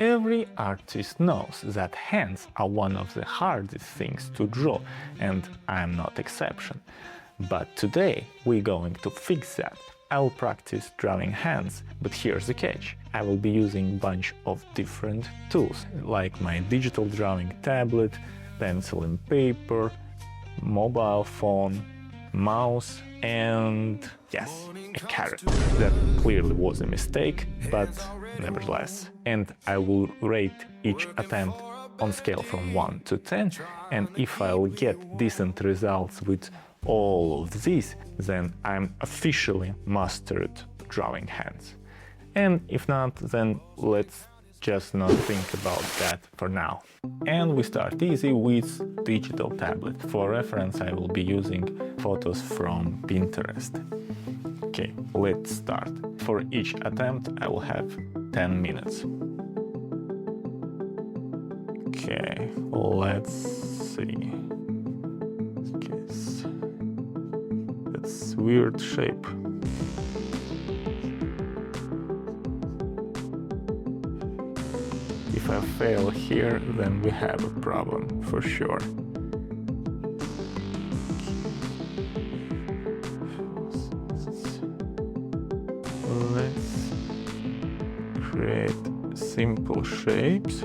Every artist knows that hands are one of the hardest things to draw, and I'm not exception. But today we're going to fix that. I'll practice drawing hands, but here's the catch. I will be using a bunch of different tools, like my digital drawing tablet, pencil and paper, mobile phone, mouse, and yes, a carrot. That clearly was a mistake, but nevertheless. And I will rate each attempt on scale from 1 to 10, and if I'll get decent results with all of these, then I'm officially mastered drawing hands. And if not, then let's just not think about that for now. And we start easy with digital tablet. For reference, I will be using photos from Pinterest. Okay, let's start. For each attempt, I will have 10 minutes. Okay, let's see. Okay, that's weird shape. If I fail here, then we have a problem for sure. Let's create simple shapes.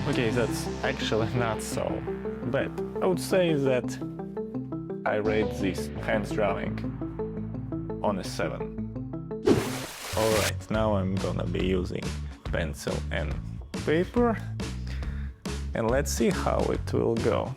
Okay, that's actually not so bad. I would say that I rate this hands drawing on a 7. Alright, now I'm gonna be using pencil and paper, and let's see how it will go.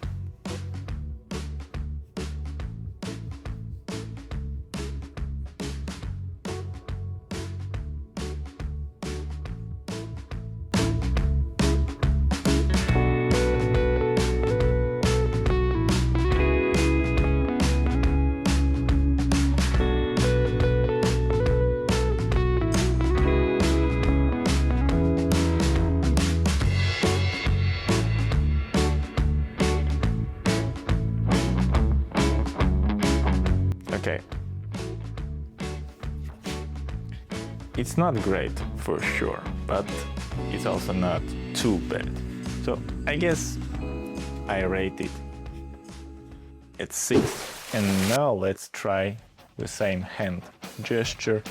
Okay. It's not great for sure, but it's also not too bad. So I guess I rate it at 6. And now let's try the same hand gesture,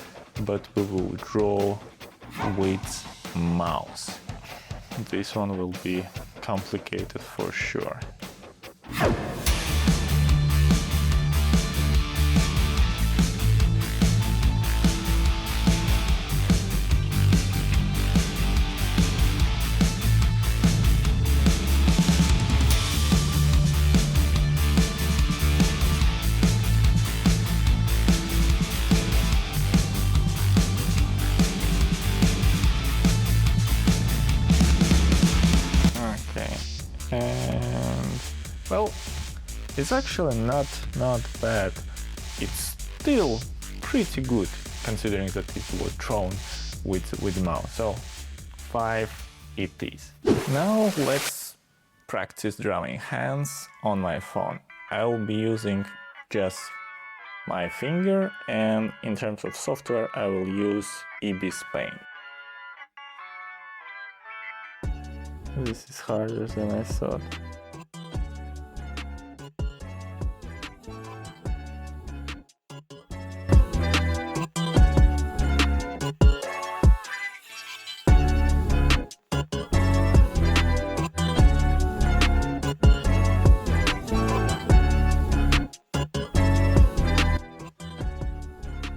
but we will draw with mouse. This one will be complicated for sure. And well, it's actually not bad. It's still pretty good considering that it was drawn with mouse. So 5 it is. Now let's practice drawing hands on my phone. I'll be using just my finger, and in terms of software I will use Ibis Paint. This is harder than I thought.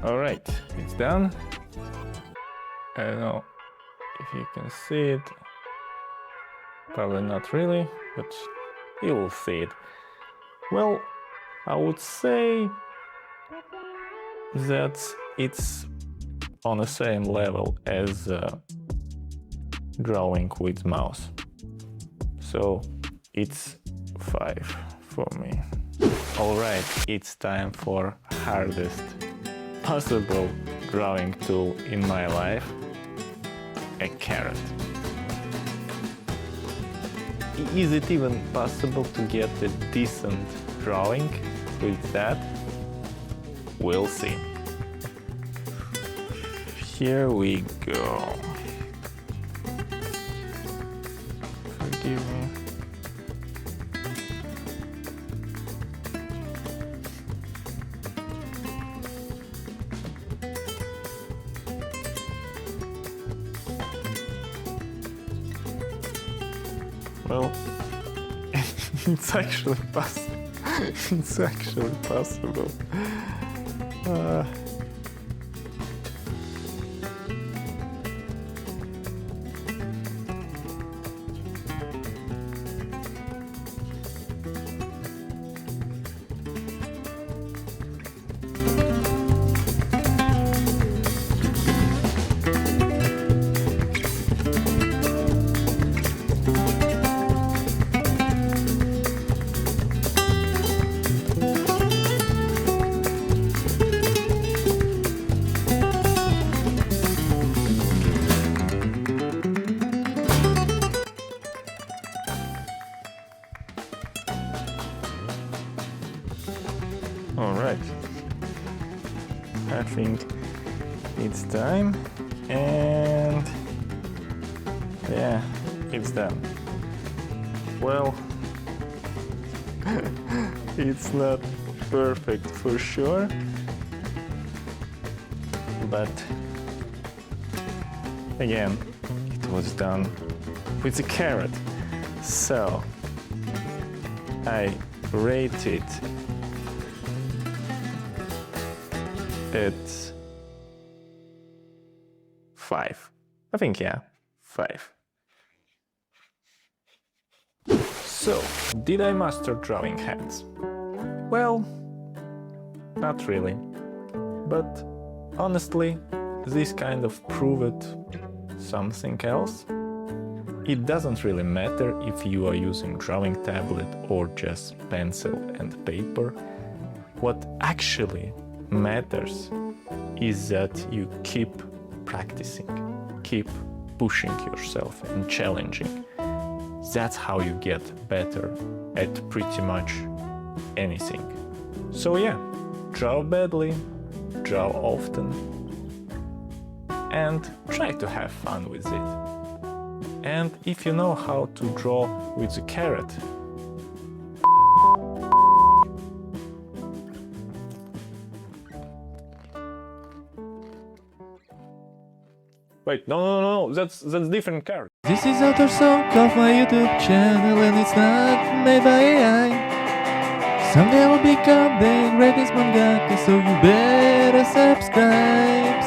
Alright, it's done. I don't know if you can see it. Probably not really, but you will see it. Well, I would say that it's on the same level as drawing with mouse. So it's 5 for me. Alright, it's time for hardest possible drawing tool in my life. A carrot. Is it even possible to get a decent drawing with that? We'll see. Here we go. Forgive me. Well, it's actually possible. It's actually possible. All right, I think it's time, and yeah, it's done. Well, it's not perfect for sure, but again, it was done with a carrot. So I rate it at 5. I think, yeah, 5. So, did I master drawing hands? Well, not really. But honestly, this kind of proved something else. It doesn't really matter if you are using drawing tablet or just pencil and paper. What actually matters is that you keep practicing, keep pushing yourself and challenging. That's how you get better at pretty much anything. So yeah, draw badly, draw often, and try to have fun with it. And if you know how to draw with a carrot, wait, no, that's different carrot. This is author song of my YouTube channel, and it's not made by AI. Someday I will become the greatest mangaka, so you better subscribe.